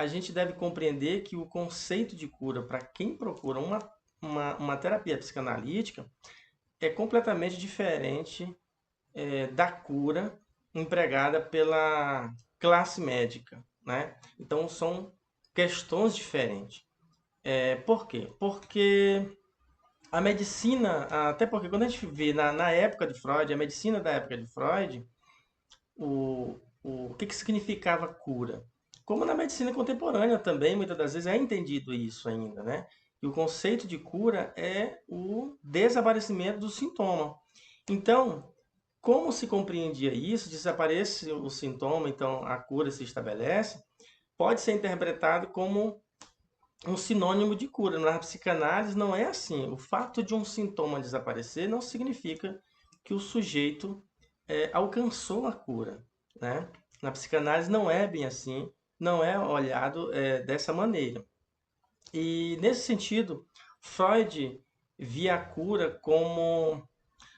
a gente deve compreender que o conceito de cura para quem procura uma terapia psicanalítica é completamente diferente da cura empregada pela classe médica, né? Então são questões diferentes. Por quê? Porque a medicina, até porque quando a gente vê na época de Freud, a medicina da época de Freud, o que significava cura? Como na medicina contemporânea também, muitas das vezes é entendido isso ainda, né? E o conceito de cura é o desaparecimento do sintoma. Então, como se compreendia isso, desaparece o sintoma, então a cura se estabelece, pode ser interpretado como um sinônimo de cura. Na psicanálise não é assim. O fato de um sintoma desaparecer não significa que o sujeito alcançou a cura, né? Na psicanálise não é bem assim, não é olhado dessa maneira. E nesse sentido, Freud via a cura como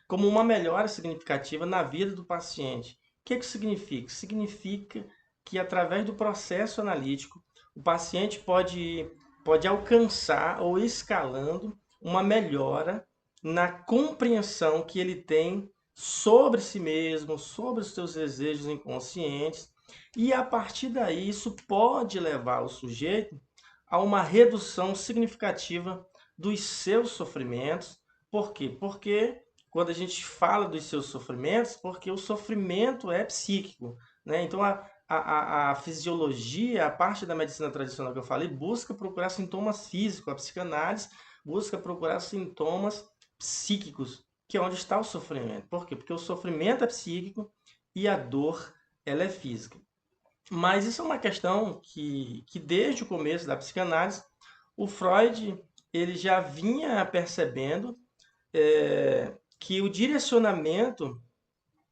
uma melhora significativa na vida do paciente. O que significa? Significa que através do processo analítico, o paciente pode alcançar ou ir escalando uma melhora na compreensão que ele tem sobre si mesmo, sobre os seus desejos inconscientes, e a partir daí isso pode levar o sujeito a uma redução significativa dos seus sofrimentos. Por quê? Porque quando a gente fala dos seus sofrimentos, porque o sofrimento é psíquico, né? Então a fisiologia, a parte da medicina tradicional que eu falei, busca procurar sintomas físicos, a psicanálise busca procurar sintomas psíquicos, que é onde está o sofrimento. Por quê? Porque o sofrimento é psíquico e a dor ela é física. Mas isso é uma questão que desde o começo da psicanálise, o Freud ele já vinha percebendo que o direcionamento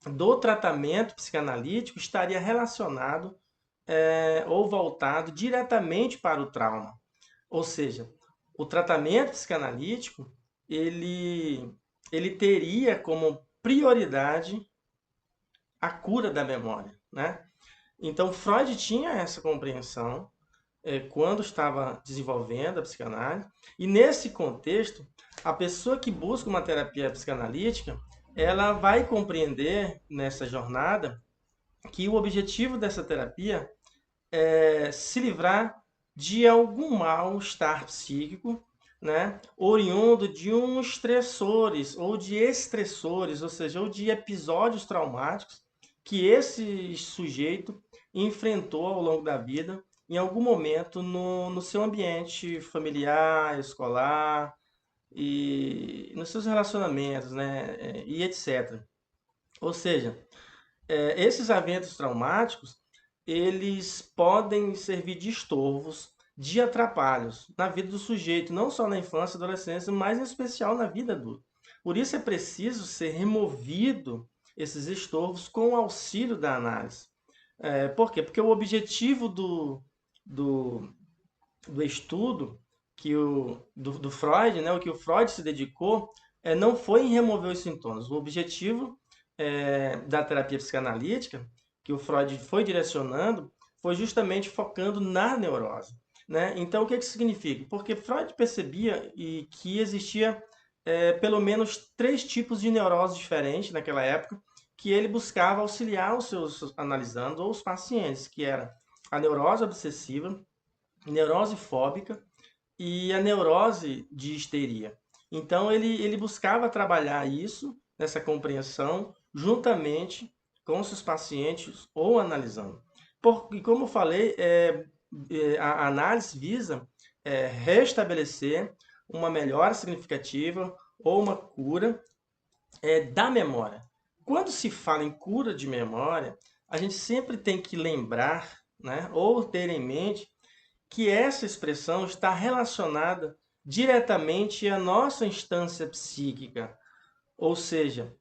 do tratamento psicanalítico estaria relacionado ou voltado diretamente para o trauma. Ou seja, o tratamento psicanalítico ele teria como prioridade a cura da memória, né? Então Freud tinha essa compreensão quando estava desenvolvendo a psicanálise. E nesse contexto, a pessoa que busca uma terapia psicanalítica, ela vai compreender nessa jornada que o objetivo dessa terapia é se livrar de algum mal-estar psíquico, né, oriundo de uns estressores ou de estressores, ou seja, ou de episódios traumáticos que esse sujeito enfrentou ao longo da vida, em algum momento no seu ambiente familiar, escolar e nos seus relacionamentos, né, e etc. Ou seja, esses eventos traumáticos, eles podem servir de estorvos, de atrapalhos na vida do sujeito, não só na infância e adolescência, mas em especial na vida adulta. Por isso é preciso ser removido esses estorvos com o auxílio da análise. Por quê? Porque o objetivo do, do estudo do Freud, né, o que o Freud se dedicou, não foi em remover os sintomas. O objetivo da terapia psicanalítica, que o Freud foi direcionando, foi justamente focando na neurose. Né? Então, o que isso significa? Porque Freud percebia que existia pelo menos três tipos de neurose diferentes naquela época, que ele buscava auxiliar os seus analisando ou os pacientes, que era a neurose obsessiva, neurose fóbica e a neurose de histeria. Então ele buscava trabalhar isso, nessa compreensão, juntamente com os seus pacientes ou analisando. E como eu falei, a análise visa restabelecer uma melhora significativa ou uma cura da memória. Quando se fala em cura de memória, a gente sempre tem que lembrar, né, ou ter em mente que essa expressão está relacionada diretamente à nossa instância psíquica, ou seja,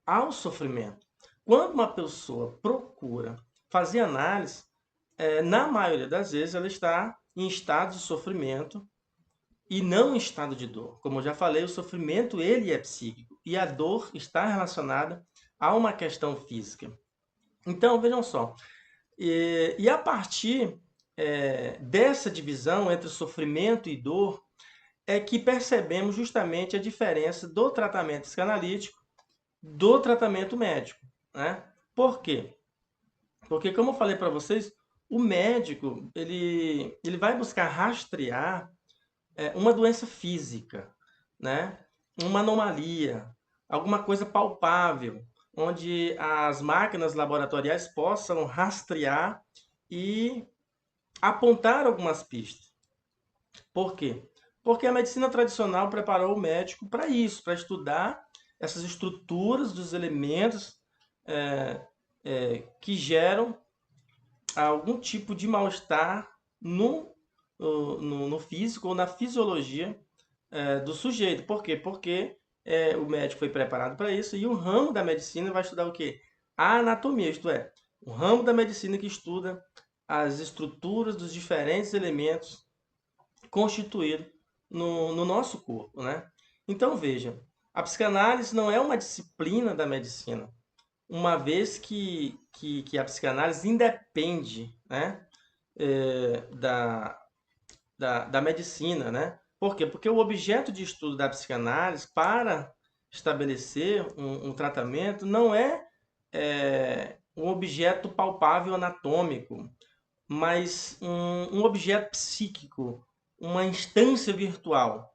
ao sofrimento. Quando uma pessoa procura fazer análise, na maioria das vezes ela está em estado de sofrimento e não em estado de dor. Como eu já falei, o sofrimento ele é psíquico e a dor está relacionada a uma questão física. Então, vejam só, e a partir dessa divisão entre sofrimento e dor é que percebemos justamente a diferença do tratamento psicanalítico do tratamento médico, né? Por quê? Porque, como eu falei para vocês, o médico ele vai buscar rastrear uma doença física, né? Uma anomalia, alguma coisa palpável, onde as máquinas laboratoriais possam rastrear e apontar algumas pistas. Por quê? Porque a medicina tradicional preparou o médico para isso, para estudar essas estruturas dos elementos que geram algum tipo de mal-estar no físico ou na fisiologia do sujeito. Por quê? Porque o médico foi preparado para isso e o ramo da medicina vai estudar o quê? A anatomia, isto é, o ramo da medicina que estuda as estruturas dos diferentes elementos constituídos no nosso corpo, né? Então, veja, a psicanálise não é uma disciplina da medicina, uma vez que a psicanálise independe, né, da medicina, né? Por quê? Porque o objeto de estudo da psicanálise para estabelecer um tratamento não um objeto palpável anatômico, mas um objeto psíquico, uma instância virtual.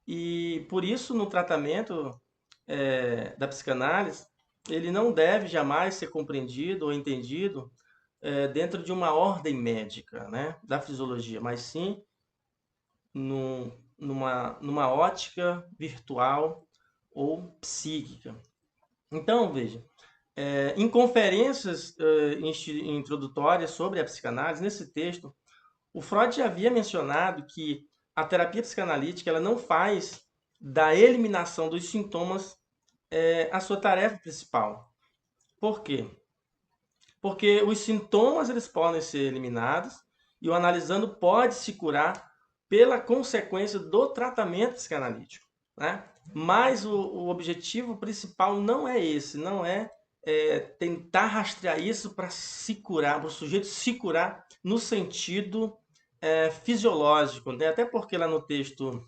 E por isso, no tratamento da psicanálise, ele não deve jamais ser compreendido ou entendido dentro de uma ordem médica, né, da fisiologia, mas sim numa ótica virtual ou psíquica. Então, veja, em conferências introdutórias sobre a psicanálise, nesse texto, o Freud já havia mencionado que a terapia psicanalítica ela não faz da eliminação dos sintomas a sua tarefa principal. Por quê? Porque os sintomas eles podem ser eliminados e o analisando pode se curar pela consequência do tratamento psicanalítico, né? Mas o objetivo principal não é esse, não tentar rastrear isso para se curar, para o sujeito se curar no sentido fisiológico, né? Até porque lá no texto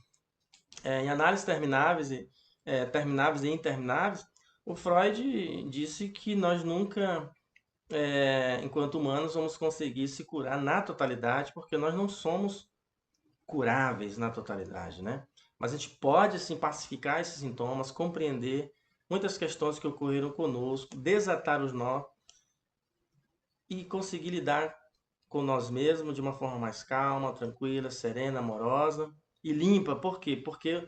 em análises termináveis e intermináveis, o Freud disse que nós nunca enquanto humanos, vamos conseguir se curar na totalidade, porque nós não somos curáveis na totalidade, né? Mas a gente pode, sim, pacificar esses sintomas, compreender muitas questões que ocorreram conosco, desatar os nós e conseguir lidar com nós mesmos de uma forma mais calma, tranquila, serena, amorosa e limpa. Por quê? Porque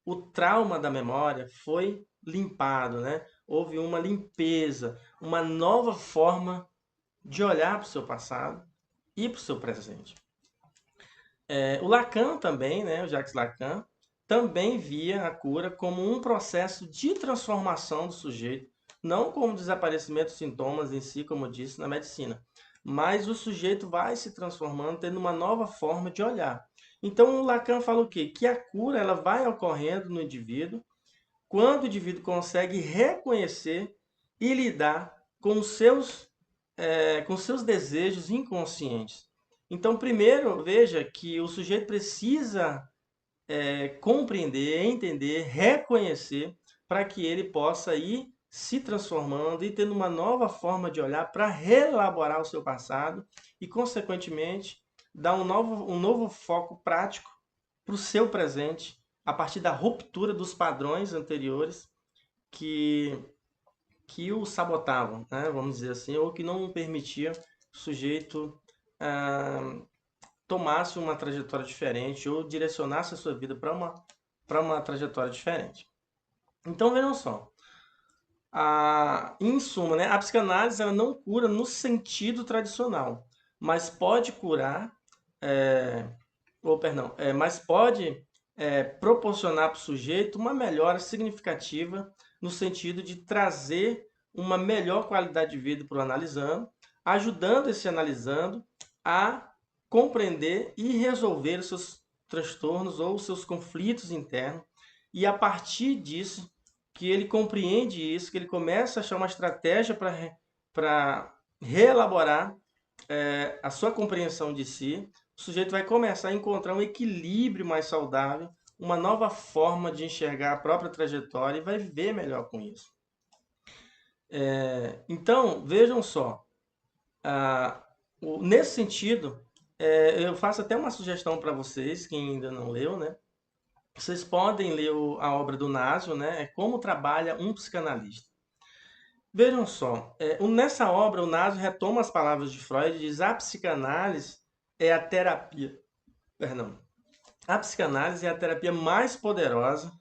o trauma da memória foi limpado, né? Houve uma limpeza, uma nova forma de olhar para o seu passado e para o seu presente. O Lacan também, né, o Jacques Lacan, também via a cura como um processo de transformação do sujeito, não como desaparecimento de sintomas em si, como eu disse na medicina, mas o sujeito vai se transformando, tendo uma nova forma de olhar. Então, o Lacan fala o quê? Que a cura ela vai ocorrendo no indivíduo quando o indivíduo consegue reconhecer e lidar com seus desejos inconscientes. Então, primeiro, veja que o sujeito precisa compreender, entender, reconhecer, para que ele possa ir se transformando e tendo uma nova forma de olhar para reelaborar o seu passado e, consequentemente, dar um novo foco prático para o seu presente, a partir da ruptura dos padrões anteriores que que o sabotavam, né? Vamos dizer assim, ou que não permitiam que o sujeito tomasse uma trajetória diferente ou direcionasse a sua vida para uma trajetória diferente. Então vejam só, em suma, né, a psicanálise ela não cura no sentido tradicional, mas pode curar, mas pode proporcionar para o sujeito uma melhora significativa no sentido de trazer uma melhor qualidade de vida para o analisando, ajudando esse analisando a compreender e resolver os seus transtornos ou os seus conflitos internos, e a partir disso, que ele compreende isso, que ele começa a achar uma estratégia para reelaborar a sua compreensão de si, o sujeito vai começar a encontrar um equilíbrio mais saudável, uma nova forma de enxergar a própria trajetória e vai viver melhor com isso. Então, vejam só, nesse sentido, eu faço até uma sugestão para vocês, quem ainda não leu, né? Vocês podem ler a obra do Nasio, né? Como trabalha um psicanalista. Vejam só, nessa obra o Nasio retoma as palavras de Freud e diz: a psicanálise é a terapia, perdão, a psicanálise é a terapia mais poderosa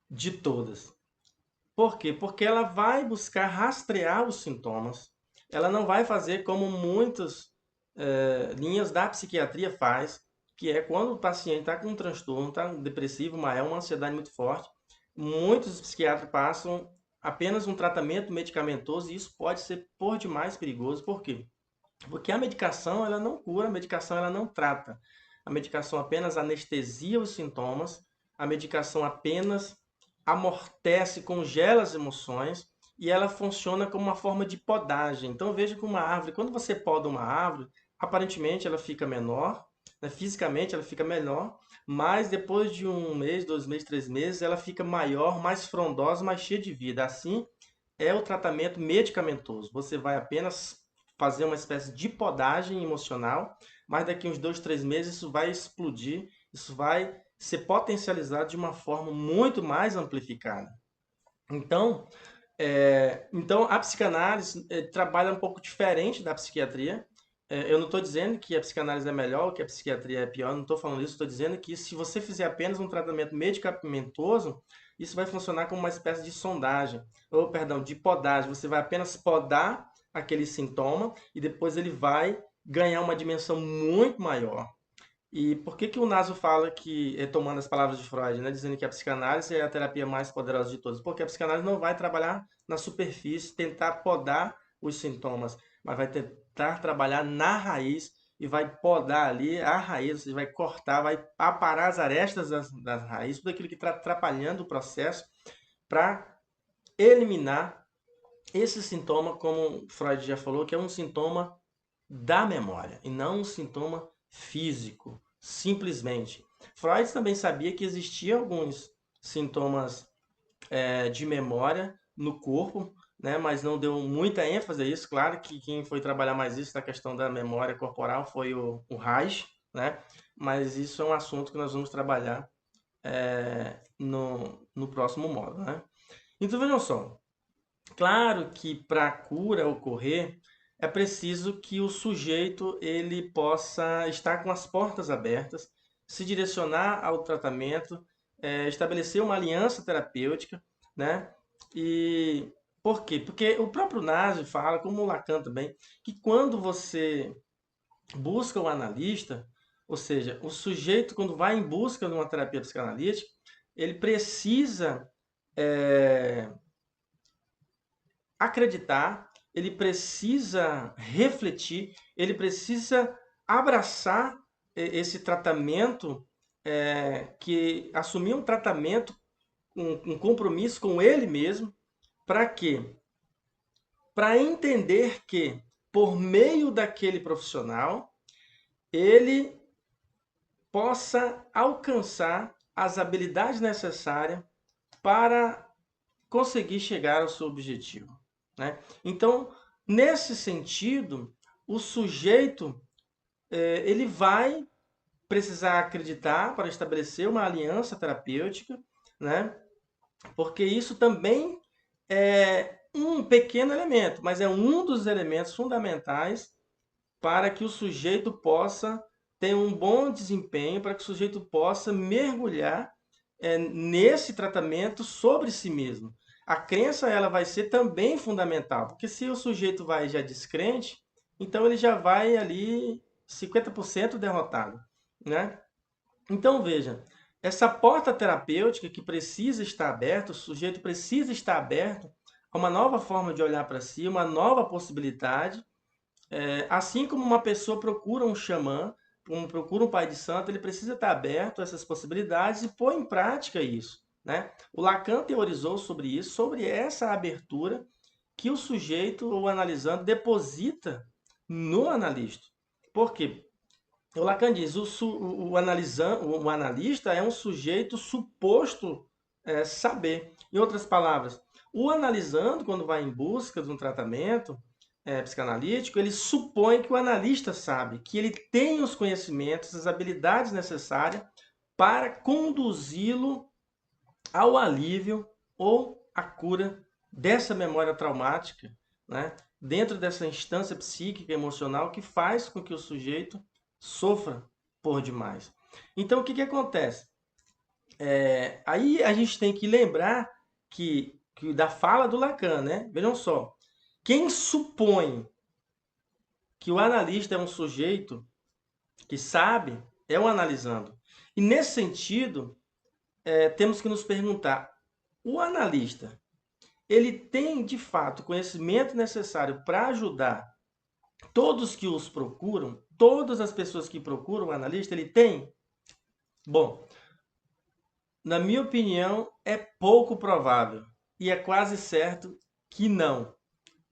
de todas. Por quê? Porque ela vai buscar rastrear os sintomas. Ela não vai fazer como muitas linhas da psiquiatria faz, que é quando o paciente está com um transtorno, está depressivo, uma ansiedade muito forte. Muitos psiquiatras passam apenas um tratamento medicamentoso e isso pode ser por demais perigoso. Por quê? Porque a medicação ela não cura, a medicação ela não trata. A medicação apenas anestesia os sintomas, a medicação apenas amortece, congela as emoções e ela funciona como uma forma de podagem. Então veja que uma árvore, quando você poda uma árvore, aparentemente ela fica menor, né? Fisicamente ela fica menor, mas depois de 1 mês, 2 meses, 3 meses, ela fica maior, mais frondosa, mais cheia de vida. Assim é o tratamento medicamentoso. Você vai apenas fazer uma espécie de podagem emocional, mas daqui uns 2, 3 meses isso vai explodir, isso vai ser potencializado de uma forma muito mais amplificada. Então, então a psicanálise trabalha um pouco diferente da psiquiatria. Eu não estou dizendo que a psicanálise é melhor ou que a psiquiatria é pior, não estou falando isso, estou dizendo que se você fizer apenas um tratamento medicamentoso, isso vai funcionar como uma espécie de sondagem, ou perdão, de podagem. Você vai apenas podar aquele sintoma e depois ele vai ganhar uma dimensão muito maior. E por que que o Naso fala que, tomando as palavras de Freud, né, dizendo que a psicanálise é a terapia mais poderosa de todas? Porque a psicanálise não vai trabalhar na superfície, tentar podar os sintomas, mas vai tentar trabalhar na raiz e vai podar ali a raiz, vai cortar, vai aparar as arestas das raízes, tudo aquilo que está atrapalhando o processo para eliminar esse sintoma, como Freud já falou, que é um sintoma da memória e não um sintoma físico, simplesmente. Freud também sabia que existiam alguns sintomas de memória no corpo, né, mas não deu muita ênfase a isso. Claro que quem foi trabalhar mais isso na questão da memória corporal foi o Reich, né, mas isso é um assunto que nós vamos trabalhar no próximo módulo. Né? Então vejam só, claro que para a cura ocorrer, é preciso que o sujeito ele possa estar com as portas abertas, se direcionar ao tratamento, estabelecer uma aliança terapêutica, né? E por quê? Porque o próprio Naso fala, como o Lacan também, que quando você busca o analista, ou seja, o sujeito quando vai em busca de uma terapia psicanalítica, ele precisa acreditar, ele precisa refletir, ele precisa abraçar esse tratamento, que assumir um tratamento, um compromisso com ele mesmo, para quê? Para entender que, por meio daquele profissional, ele possa alcançar as habilidades necessárias para conseguir chegar ao seu objetivo. Né? Então, nesse sentido, o sujeito ele vai precisar acreditar para estabelecer uma aliança terapêutica, né? Porque isso também é um pequeno elemento, mas é um dos elementos fundamentais para que o sujeito possa ter um bom desempenho, para que o sujeito possa mergulhar nesse tratamento sobre si mesmo. A crença ela vai ser também fundamental, porque se o sujeito vai já descrente, então ele já vai ali 50% derrotado, né? Então veja, essa porta terapêutica que precisa estar aberta, o sujeito precisa estar aberto a uma nova forma de olhar para si, uma nova possibilidade, assim como uma pessoa procura um xamã, procura um pai de santo, ele precisa estar aberto a essas possibilidades e pôr em prática isso. Né? O Lacan teorizou sobre isso, sobre essa abertura que o sujeito, o analisando, deposita no analista. Por quê? O Lacan diz, o analista é um sujeito suposto saber. Em outras palavras, o analisando, quando vai em busca de um tratamento psicanalítico, ele supõe que o analista sabe, que ele tem os conhecimentos, as habilidades necessárias para conduzi-lo ao alívio ou à cura dessa memória traumática, né? Dentro dessa instância psíquica, emocional, que faz com que o sujeito sofra por demais. Então, o que, que acontece? Aí a gente tem que lembrar que da fala do Lacan, né? Vejam só, quem supõe que o analista é um sujeito que sabe é o analisando. E nesse sentido, temos que nos perguntar, o analista, ele tem de fato o conhecimento necessário para ajudar todos que os procuram, todas as pessoas que procuram o analista, ele tem? Bom, na minha opinião, é pouco provável e é quase certo que não.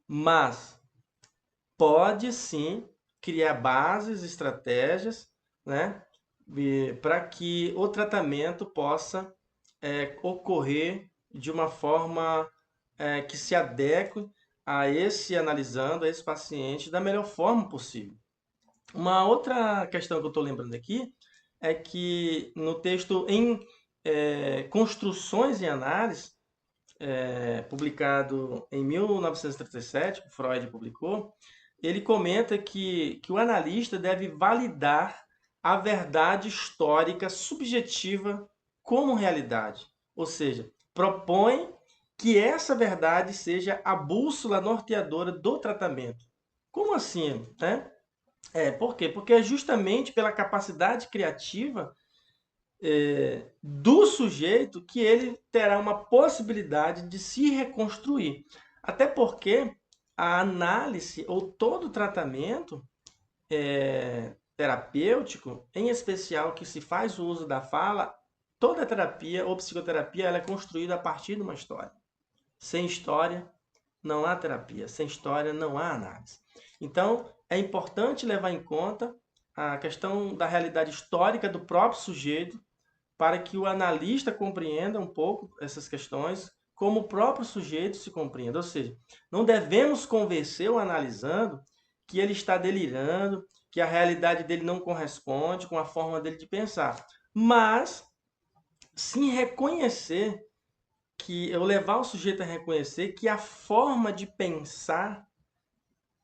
Mas pode sim criar bases, estratégias, né, para que o tratamento possa ocorrer de uma forma que se adeque a esse analisando, a esse paciente da melhor forma possível. Uma outra questão que eu estou lembrando aqui é que no texto em Construções e Análise, publicado em 1937, que Freud publicou, ele comenta que o analista deve validar a verdade histórica subjetiva como realidade. Ou seja, propõe que essa verdade seja a bússola norteadora do tratamento. Como assim, né? Por quê? Porque é justamente pela capacidade criativa do sujeito que ele terá uma possibilidade de se reconstruir. Até porque a análise ou todo o tratamento terapêutico, em especial que se faz o uso da fala, toda terapia ou psicoterapia ela é construída a partir de uma história. Sem história, não há terapia. Sem história, não há análise. Então, é importante levar em conta a questão da realidade histórica do próprio sujeito para que o analista compreenda um pouco essas questões, como o próprio sujeito se compreenda. Ou seja, não devemos convencer o analisando que ele está delirando, que a realidade dele não corresponde com a forma dele de pensar, mas sim reconhecer que eu levar o sujeito a reconhecer que a forma de pensar,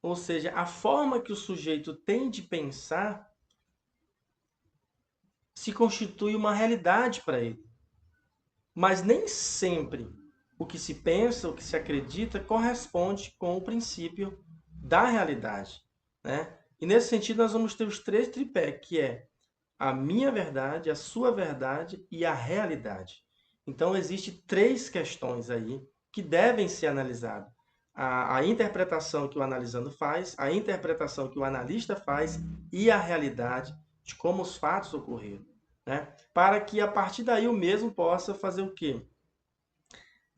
ou seja, a forma que o sujeito tem de pensar, se constitui uma realidade para ele. Mas nem sempre o que se pensa, o que se acredita, corresponde com o princípio da realidade, né? E nesse sentido nós vamos ter os três tripés, que é a minha verdade, a sua verdade e a realidade. Então existem três questões aí que devem ser analisadas. A interpretação que o analisando faz, a interpretação que o analista faz e a realidade de como os fatos ocorreram, né? Para que a partir daí o mesmo possa fazer o quê?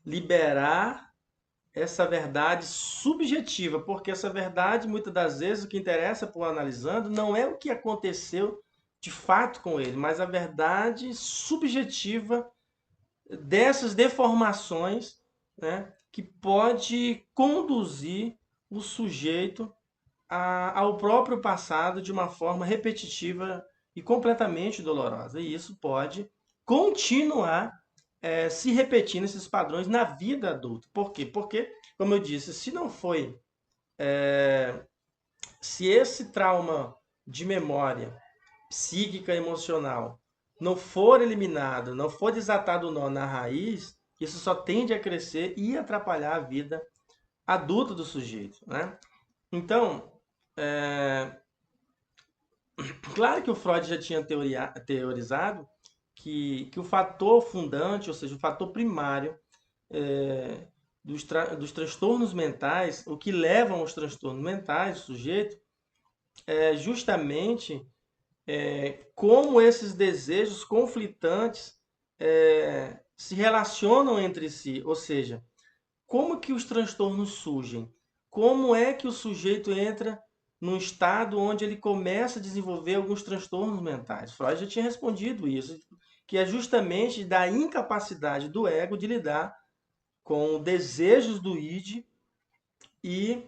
Liberar essa verdade subjetiva, porque essa verdade, muitas das vezes, o que interessa para o analisando não é o que aconteceu de fato com ele, mas a verdade subjetiva dessas deformações, né, que pode conduzir o sujeito ao próprio passado de uma forma repetitiva e completamente dolorosa. E isso pode continuar se repetindo esses padrões na vida adulta. Por quê? Porque, como eu disse, se não foi, se esse trauma de memória psíquica e emocional não for eliminado, não for desatado o nó na raiz, isso só tende a crescer e atrapalhar a vida adulta do sujeito, né? Então, claro que o Freud já tinha teorizado que o fator fundante, ou seja, o fator primário dos transtornos mentais, o que levam aos transtornos mentais do sujeito, é justamente como esses desejos conflitantes se relacionam entre si. Ou seja, como que os transtornos surgem? Como é que o sujeito entra num estado onde ele começa a desenvolver alguns transtornos mentais? Freud já tinha respondido isso, que é justamente da incapacidade do ego de lidar com desejos do id e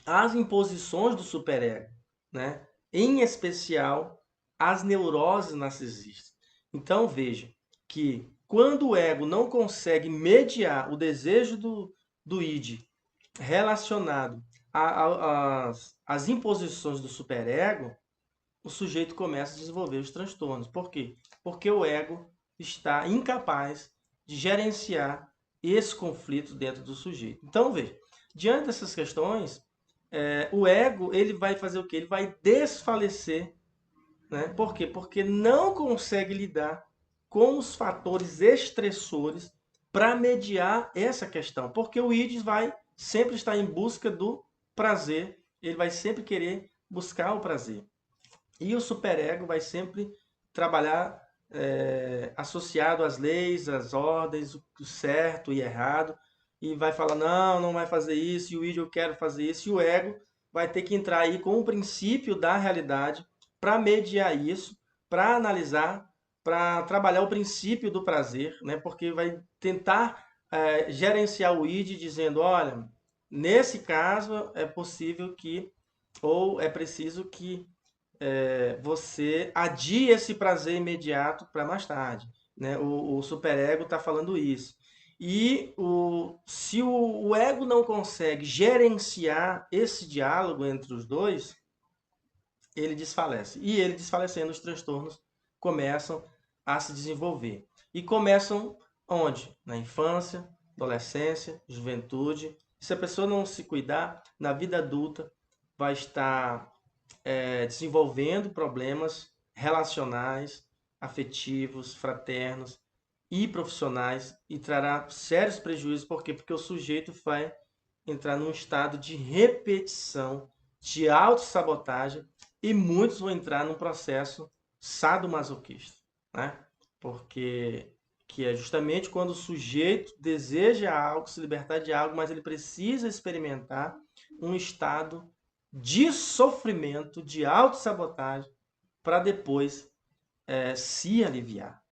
as imposições do superego, né? Em especial as neuroses narcisistas. Então veja que quando o ego não consegue mediar o desejo do id relacionado às imposições do superego, o sujeito começa a desenvolver os transtornos. Por quê? Porque o ego está incapaz de gerenciar esse conflito dentro do sujeito. Então, veja, diante dessas questões, o ego ele vai fazer o quê? Ele vai desfalecer, né? Por quê? Porque não consegue lidar com os fatores estressores para mediar essa questão. Porque o ídis vai sempre estar em busca do prazer, ele vai sempre querer buscar o prazer. E o superego vai sempre trabalhar associado às leis, às ordens, o certo e errado, e vai falar, não, não vai fazer isso, e o id eu quero fazer isso, e o ego vai ter que entrar aí com o princípio da realidade para mediar isso, para analisar, para trabalhar o princípio do prazer, né? Porque vai tentar gerenciar o id dizendo, olha, nesse caso é possível que, ou é preciso que você adie esse prazer imediato para mais tarde. Né? O superego está falando isso. E se o ego não consegue gerenciar esse diálogo entre os dois, ele desfalece. E ele desfalecendo, os transtornos começam a se desenvolver. E começam onde? Na infância, adolescência, juventude. Se a pessoa não se cuidar, na vida adulta, vai estar desenvolvendo problemas relacionais, afetivos, fraternos e profissionais e trará sérios prejuízos. Por quê? Porque o sujeito vai entrar num estado de repetição, de autossabotagem e muitos vão entrar num processo sadomasoquista, né? Porque que é justamente quando o sujeito deseja algo, se libertar de algo, mas ele precisa experimentar um estado de sofrimento, de autossabotagem, para depois se aliviar.